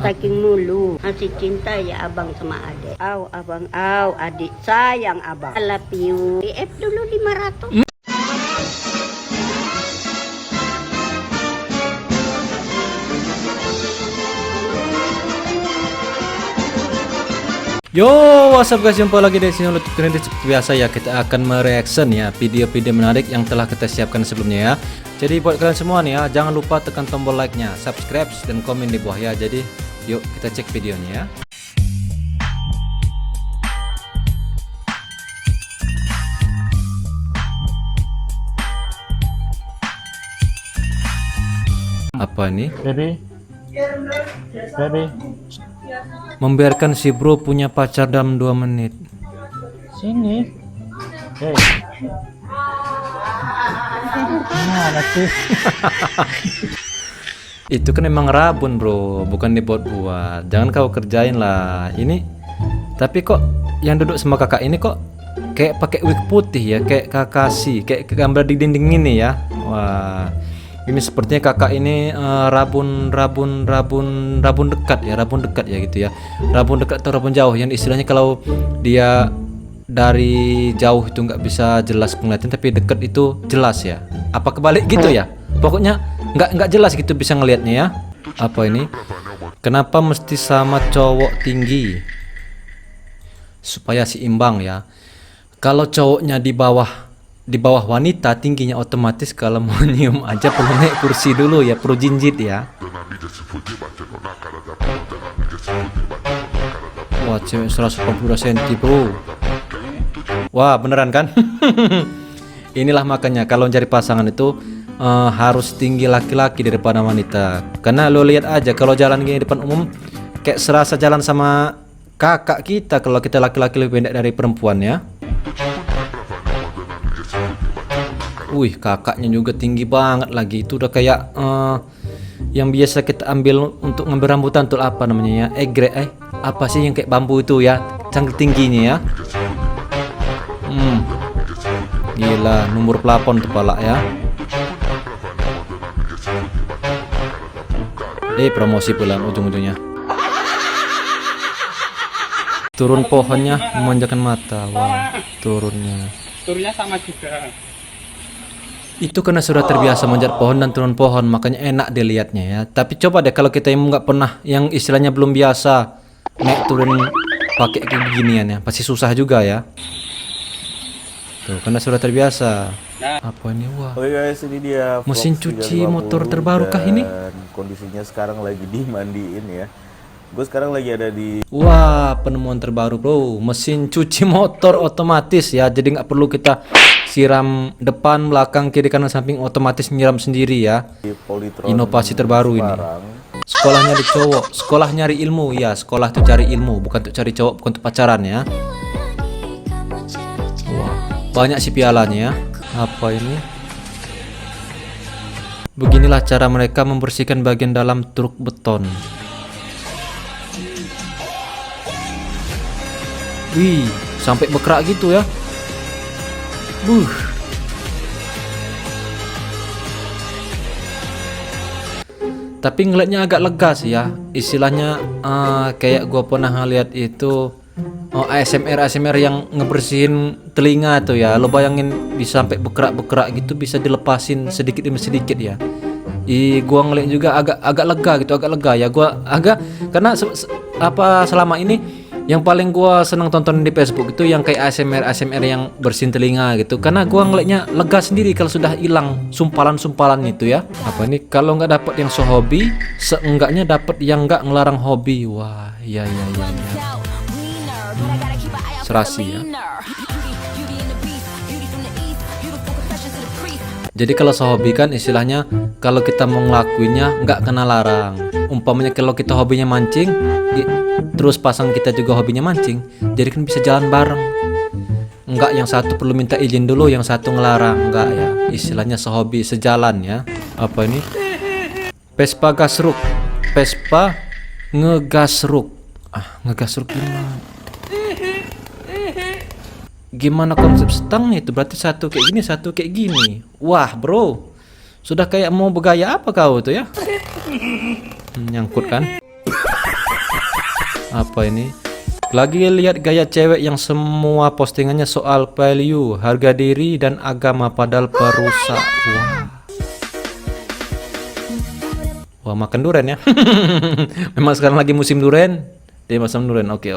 saking mulu. Masih cinta ya abang sama adik. Abang, adik sayang abang. I love you. DF dulu 500. Yo, what's up guys, jumpa lagi di sini Lutut Keren. Seperti biasa ya, kita akan mereaction ya video-video menarik yang telah kita siapkan sebelumnya ya. Jadi buat kalian semua nih ya, jangan lupa tekan tombol like-nya, subscribe dan komen di bawah ya. Jadi yuk kita cek videonya ya. Apa ini? Ready? Membiarkan si bro punya pacar dalam 2 menit. Sini. Hei. Mana sih? Itu kan emang rabun bro, bukan dibuat-buat. Jangan kau kerjain lah. Ini tapi kok yang duduk sama kakak ini kok kayak pakai wig putih ya, kayak Kakashi, kayak gambar di dinding ini ya. Wah, ini sepertinya kakak ini rabun dekat ya gitu ya. Rabun dekat atau rabun jauh, yang istilahnya kalau dia dari jauh itu nggak bisa jelas ngeliatin, tapi dekat itu jelas ya. Apa kebalik gitu ya? Pokoknya nggak jelas gitu bisa ngelihatnya ya. Apa ini? Kenapa mesti sama cowok tinggi? Supaya seimbang ya. Kalau cowoknya di bawah wanita tingginya, otomatis kalau mau nyium aja perlu naik kursi dulu ya, perlu jinjit ya. Wah, cewek 182 cm bro. Wah, beneran kan? Inilah makanya kalau cari pasangan itu harus tinggi laki-laki daripada wanita. Karena lo lihat aja kalau jalan gini depan umum kayak serasa jalan sama kakak kita kalau kita laki-laki lebih pendek dari perempuan ya. Wih, kakaknya juga tinggi banget lagi. Itu udah kayak yang biasa kita ambil untuk ngambil rambutan tuh, apa namanya ya? Apa sih yang kayak bambu itu ya? Cangkir tingginya ya. Gila, nomor plafon tuh pala ya. Promosi pula ujung-ujungnya. Turun pohonnya memanjakan mata. Wah, turunnya sama juga. Itu karena sudah terbiasa manjat pohon dan turun pohon, makanya enak dilihatnya ya. Tapi coba deh kalau kita yang nggak pernah, yang istilahnya belum biasa naik turun pakai kayak beginian ya, pasti susah juga ya. Tuh, karena sudah terbiasa. Apa ini? Wah. Oke guys, ini dia mesin cuci motor terbaru kah ini? Kondisinya sekarang lagi dimandiin ya. Gue sekarang lagi ada di... Wah, penemuan terbaru bro, mesin cuci motor otomatis ya. Jadi nggak perlu kita siram depan, belakang, kiri, kanan, samping, otomatis nyiram sendiri ya. Inovasi terbaru ini. Sekolah nyari cowok, sekolah nyari ilmu ya. Sekolah tuh cari ilmu, bukan untuk cari cowok, bukan untuk pacaran ya. Wah, banyak sih pialanya ya. Apa ini? Beginilah cara mereka membersihkan bagian dalam truk beton. Wih, sampai berkerak gitu ya. Tapi ngeliatnya agak lega sih ya. Istilahnya kayak gua pernah ngeliat itu ASMR yang ngebersihin telinga tuh ya. Lo bayangin bisa sampai berkerak gitu, bisa dilepasin sedikit demi sedikit ya. Gua ngeliat juga agak lega gitu, agak lega ya. Gua agak karena selama ini yang paling gua seneng tonton di Facebook itu yang kayak ASMR yang bersihin telinga gitu, karena gua ngeliatnya lega sendiri kalau sudah hilang sumpalan itu ya. Apa ini? Kalau nggak dapat yang sehobi, seenggaknya dapat yang nggak ngelarang hobi. Wah, iya. Serasi ya. Jadi kalau sehobi kan istilahnya kalau kita mau ngelakuinnya nggak kena larang. Umpamanya kalau kita hobinya mancing, terus pasang kita juga hobinya mancing, jadi kan bisa jalan bareng. Enggak yang satu perlu minta izin dulu, yang satu ngelarang, enggak ya. Istilahnya sehobi, sejalan ya. Apa ini? Vespa gasruk. Vespa ngegasruk. Ngegasruk gimana? Gimana konsep stangnya itu? Berarti satu kayak gini, satu kayak gini. Wah bro, sudah kayak mau bergaya apa kau tuh ya? Nyangkut kan? Apa ini? Lagi lihat gaya cewek yang semua postingannya soal value, harga diri dan agama padahal perusak. Wah, makan durian ya. Memang sekarang lagi musim durian. Dia musim durian. Oke.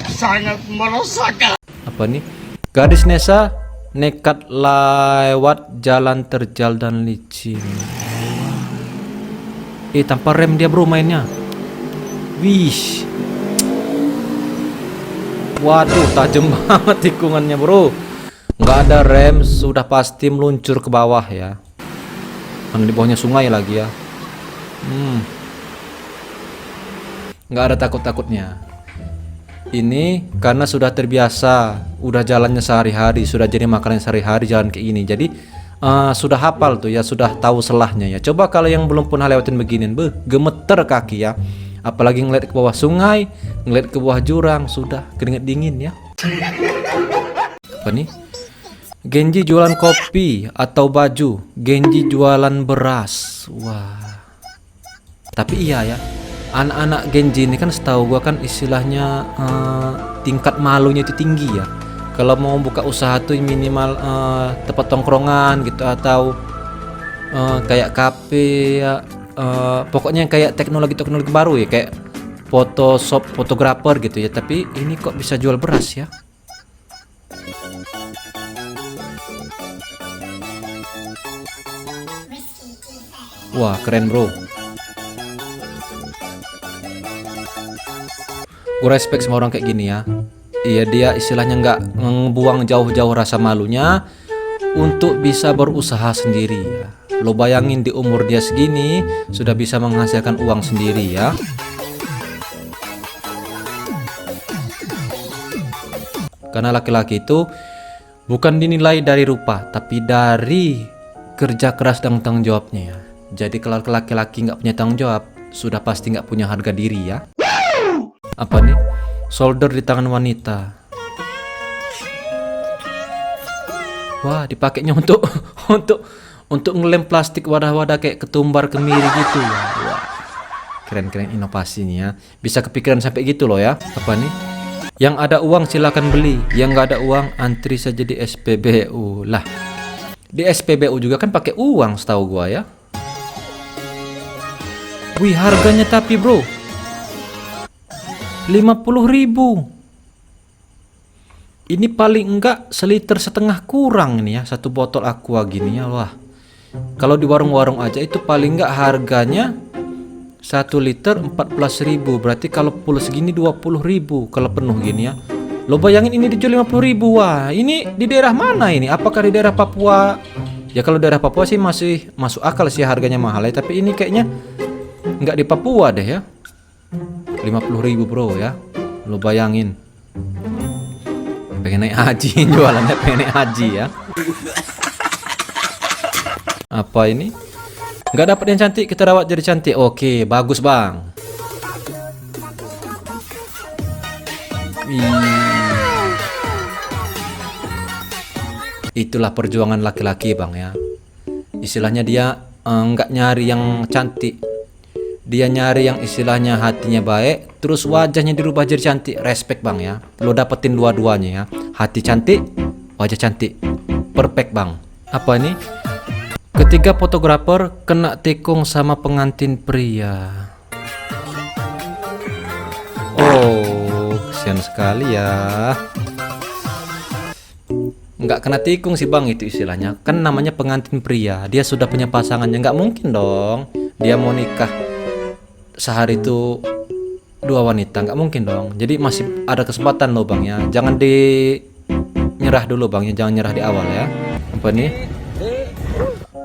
Sangat merosakkan. Apa nih? Gadis Nesa nekat lewat jalan terjal dan licin. Tanpa rem dia bro mainnya. Wih. Waduh, tajam banget tikungannya bro. Nggak ada rem, sudah pasti meluncur ke bawah ya. Mana di bawahnya sungai lagi ya. Nggak ada takut-takutnya. Ini karena sudah terbiasa, udah jalannya sehari-hari, sudah jadi makanan sehari-hari jalan kayak gini. Jadi sudah hafal tuh ya, sudah tahu selahnya ya. Coba kalau yang belum pernah lewatin beginian, gemeter kaki ya. Apalagi ngeliat ke bawah sungai, ngeliat ke bawah jurang, sudah keringet dingin ya. Apa nih? Genji jualan kopi atau baju, Genji jualan beras. Wah. Tapi iya ya, anak-anak Genji ini kan setahu gua kan istilahnya tingkat malunya itu tinggi ya. Kalau mau buka usaha tuh minimal tempat tongkrongan gitu atau kayak kafe ya. Pokoknya yang kayak teknologi baru ya, kayak Photoshop, fotografer gitu ya. Tapi ini kok bisa jual beras ya? Wah, keren bro. Gue respect sama orang kayak gini ya. Iya, dia istilahnya nggak ngebuang jauh-jauh rasa malunya untuk bisa berusaha sendiri ya. Lo bayangin di umur dia segini sudah bisa menghasilkan uang sendiri ya. Karena laki-laki itu bukan dinilai dari rupa, tapi dari kerja keras dan tanggung jawabnya ya. Jadi kalau laki-laki nggak punya tanggung jawab, sudah pasti nggak punya harga diri ya. Apa nih? Solder di tangan wanita. Wah, dipakainya untuk ngelem plastik wadah-wadah kayak ketumbar kemiri gitu ya. Wah, keren-keren inovasinya ya. Bisa kepikiran sampai gitu loh ya. Apa nih? Yang ada uang silakan beli, yang nggak ada uang antri saja di SPBU. Lah, di SPBU juga kan pakai uang setahu gua ya. Wih, harganya tapi bro 50.000. Ini paling enggak seliter setengah kurang ini ya, satu botol aqua gini ya. Wah, kalau di warung-warung aja itu paling enggak harganya 1 liter 14.000. Berarti kalau full segini 20.000 kalau penuh gini ya. Lo bayangin ini dijual 50.000. Wah, ini di daerah mana ini? Apakah di daerah Papua? Ya kalau daerah Papua sih masih masuk akal sih harganya mahal ya. Tapi ini kayaknya enggak di Papua deh ya. 50.000 bro ya. Lo bayangin. Pengen naik haji jualannya, pengen naik haji ya. Apa ini? Nggak dapat yang cantik, kita rawat jadi cantik. Oke, bagus bang. Itulah perjuangan laki-laki bang ya. Istilahnya dia nggak nyari yang cantik, dia nyari yang istilahnya hatinya baik, terus wajahnya dirubah jadi cantik. Respect bang ya. Lo dapetin dua-duanya ya. Hati cantik, wajah cantik, perfect bang. Apa ini? Ketiga fotografer kena tikung sama pengantin pria. Oh, kesian sekali ya. Nggak kena tikung sih bang, itu istilahnya kan namanya pengantin pria. Dia sudah punya pasangannya, nggak mungkin dong dia mau nikah sehari itu 2 wanita, nggak mungkin dong. Jadi masih ada kesempatan loh bang ya. Jangan nyerah dulu bang ya, jangan nyerah di awal ya. Apa nih?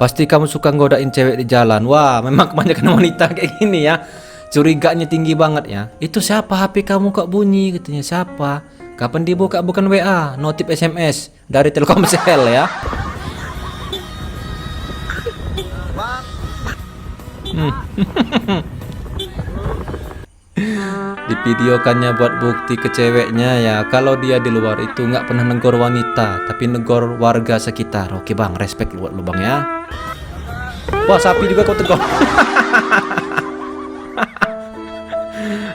Pasti kamu suka ngodain cewek di jalan. Wah, memang kebanyakan wanita kayak gini ya. Curiganya tinggi banget ya. Itu siapa HP kamu kok bunyi? Katanya siapa? Kapan dibuka? Bukan WA, notif SMS dari Telkomsel ya. Divideokannya buat bukti ke ceweknya ya. Kalau dia di luar itu nggak pernah negor wanita, tapi negor warga sekitar. Oke bang, respect buat lu bang ya. Wah, sapi juga kau tegur.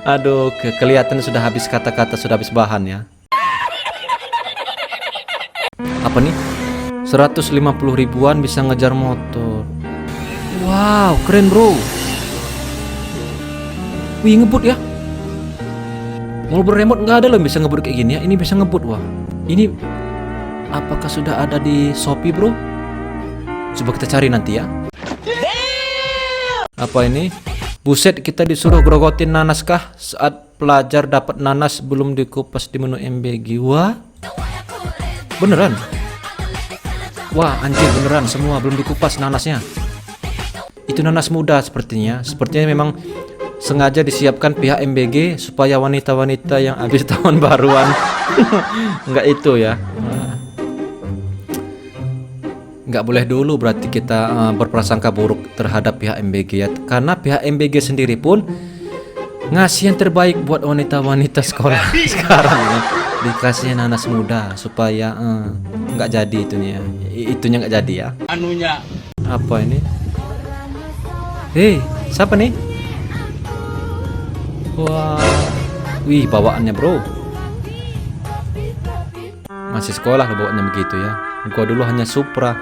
Aduh, kelihatan sudah habis kata-kata, sudah habis bahan ya. Apa nih? 150 ribuan bisa ngejar motor. Wow, keren bro. Wih, ngebut ya. Mobil remote nggak ada loh yang bisa ngebut kayak gini ya. Ini bisa ngebut, wah. Ini apakah sudah ada di Shopee bro? Coba kita cari nanti ya. Apa ini? Buset, kita disuruh grogotin nanas kah? Saat pelajar dapat nanas belum dikupas di menu MBG. Wah, beneran? Wah, anjir beneran, semua belum dikupas nanasnya. Itu nanas muda sepertinya. Sepertinya memang sengaja disiapkan pihak MBG supaya wanita-wanita yang habis tahun baruan. Enggak itu ya. Nggak boleh dulu berarti kita berprasangka buruk terhadap pihak MBG ya, karena pihak MBG sendiri pun ngasih yang terbaik buat wanita-wanita sekolah sekarang ya, dikasih nanas muda supaya nggak jadi itunya nggak jadi ya. Anunya. Apa ini? Hei, siapa nih? Wah, wih bawaannya bro, masih sekolah lo bawaannya begitu ya. Gua dulu hanya Supra.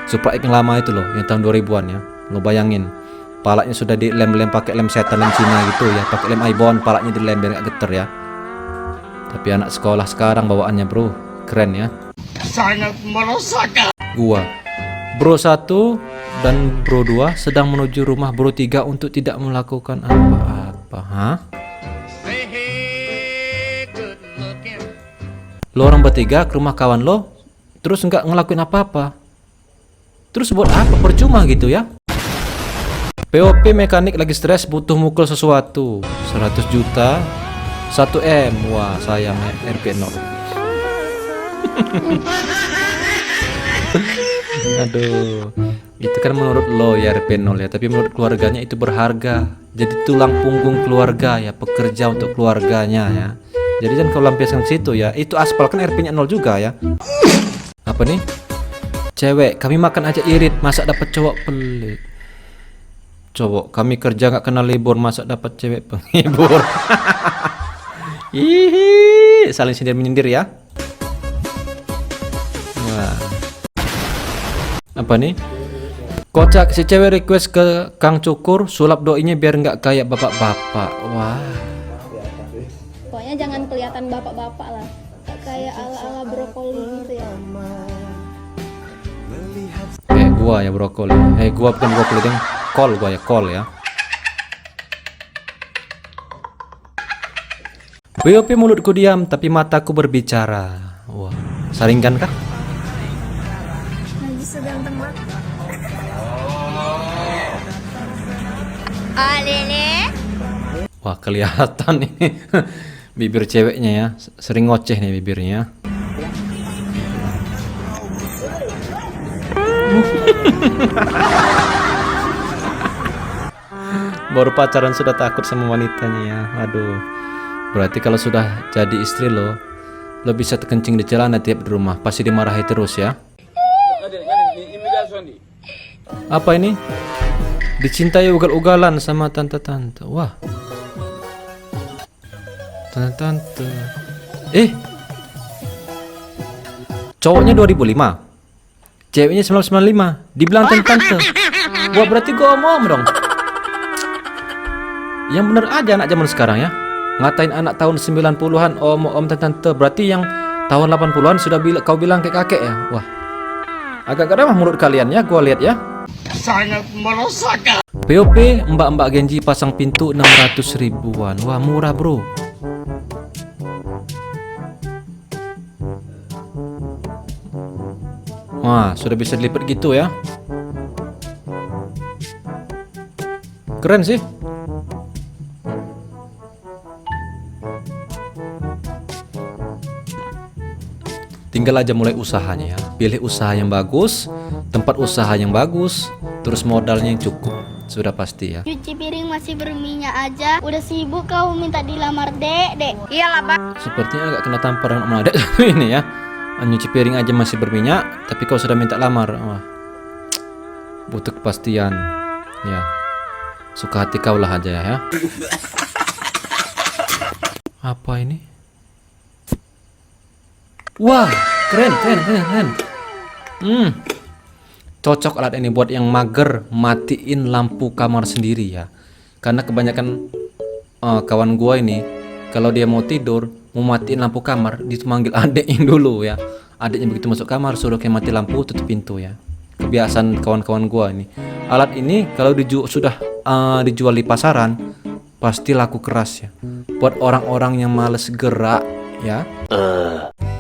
Supra yang lama itu loh, yang tahun 2000-an ya. Lo bayangin, palanya sudah dilem-lem pakai lem setan, lem Cina gitu ya, pakai lem Ibon, palanya dilem biar gak geter ya. Tapi anak sekolah sekarang bawaannya bro, keren ya. Sangat merosakkan. Gua bro 1 dan bro 2 sedang menuju rumah bro 3 untuk tidak melakukan apa-apa. Hah? Lo orang bertiga ke rumah kawan lo, terus nggak ngelakuin apa-apa. Terus buat apa? Percuma gitu ya. POP mekanik lagi stres butuh mukul sesuatu. 100 juta 1M. Wah sayang ya, RP0. Aduh, itu kan menurut lo ya RP0 ya, tapi menurut keluarganya itu berharga. Jadi tulang punggung keluarga ya, pekerja untuk keluarganya ya. Jadi kan kalau lampiaskan ke situ ya, itu aspal kan RP-nya 0 juga ya. Apa nih? Cewek, kami makan aja irit, masa dapat cowok pelit. Cowok, kami kerja nggak kenal libur, masa dapat cewek penghibur. Hihi, saling sindir menyindir ya. Wah. Apa nih? Kocak, si cewek request ke Kang Cukur sulap doinya biar nggak kayak bapak-bapak. Wah. Pokoknya jangan kelihatan bapak-bapak lah, kayak ala-ala brokoli gitu ya. Kayak gua ya brokoli. Gua bukan brokoli, deng. Kol gua ya, kol ya. BOP mulutku diam tapi mataku berbicara. Wah, saringan kah? Lagi sedang teman. Wah, kelihatan nih. Bibir ceweknya ya, sering ngoceh nih bibirnya. Baru pacaran sudah takut sama wanitanya ya. Aduh. Berarti kalau sudah jadi istri lo bisa terkencing di celana tiap di rumah, pasti dimarahi terus ya. Apa ini? Dicintai ugal-ugalan sama tante-tante. Wah. Tante-tante. Cowoknya 2005. Ceweknya 1995. Dibilang tante-tante. Wah, berarti gue omong dong. Yang bener aja anak zaman sekarang ya. Ngatain anak tahun 90-an om tante-tante. Berarti yang tahun 80-an sudah kau bilang kayak kakek ya. Wah. Agak remah menurut kalian ya, gua lihat ya. Sangat merosakkan. POP mbak-mbak Genji pasang pintu 600 ribuan. Wah, murah bro. Wah, sudah bisa dilipat gitu ya. Keren sih. Tinggal aja mulai usahanya ya. Pilih usaha yang bagus, tempat usaha yang bagus, terus modalnya yang cukup. Sudah pasti ya. Cuci piring masih berminyak aja. Udah sibuk kau minta dilamar dek. Iyalah, Pak. Sepertinya agak kena tampar dengan Om Adek ini ya. Nyuci piring aja masih berminyak, tapi kau sudah minta lamar. Wah. Butuh kepastian. Ya. Suka hati kau lah aja ya. Apa ini? Wah, keren. Cocok alat ini buat yang mager matiin lampu kamar sendiri ya. Karena kebanyakan kawan gua ini kalau dia mau tidur, mau matiin lampu kamar, dia manggil adiknya dulu ya. Adiknya begitu masuk kamar suruh kayak mati lampu, tutup pintu ya. Kebiasaan kawan-kawan gua ini. Alat ini kalau sudah dijual di pasaran pasti laku keras ya. Buat orang-orang yang males gerak ya.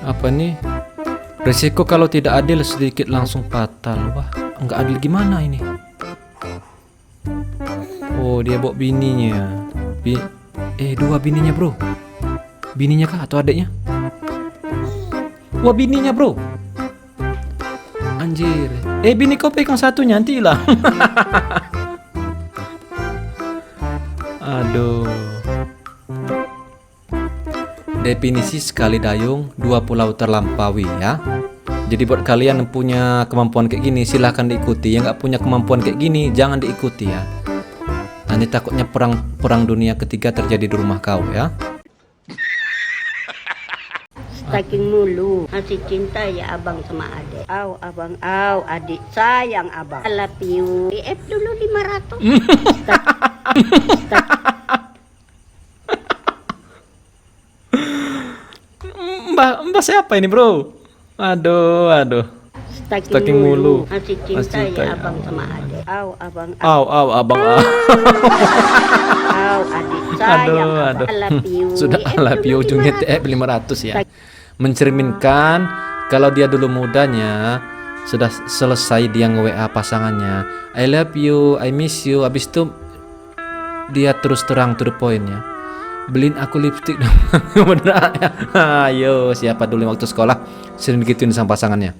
Apa nih? Resiko kalau tidak adil sedikit langsung fatal. Wah, nggak adil gimana ini? Oh, dia bawa bininya. Dua bininya bro. Bininya kah atau adiknya? Wah, bininya bro. Anjir. Bini kau pegang satunya nanti hilang. Aduh. Definisi sekali dayung, dua pulau terlampaui ya. Jadi buat kalian yang punya kemampuan kayak gini silahkan diikuti. Yang nggak punya kemampuan kayak gini jangan diikuti ya. Nanti takutnya perang dunia ketiga terjadi di rumah kau ya. Saking mulu masih cinta ya abang sama adik. Abang, adik sayang abang. I love you. DF dulu 500. Mbak siapa ini bro? Aduh. Saking mulu masih cinta ya abang sama adik. Abang, abang. adik sayang Aduh. I love you. Sudah I love you ujungnya TF 500 ya. Mencerminkan kalau dia dulu mudanya sudah selesai dia nge-WA pasangannya I love you, I miss you. Habis itu dia terus terang to the point ya. Beliin aku lipstick dong. Bener ya. Ayo, siapa dulu waktu sekolah sering gituin sama pasangannya?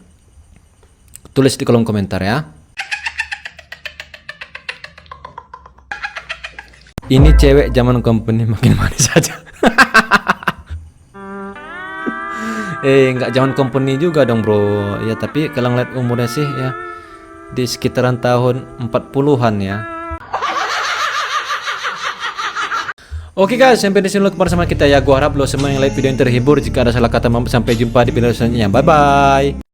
Tulis di kolom komentar ya. Ini cewek zaman company makin manis saja. Nggak zaman company juga dong bro. Ya tapi kalau ngeliat umurnya sih ya di sekitaran tahun 40-an ya. Oke guys, sampai di sini dulu bersama kita ya. Gua harap lo semua yang like video ini terhibur. Jika ada salah kata, sampai jumpa di video selanjutnya. Bye bye.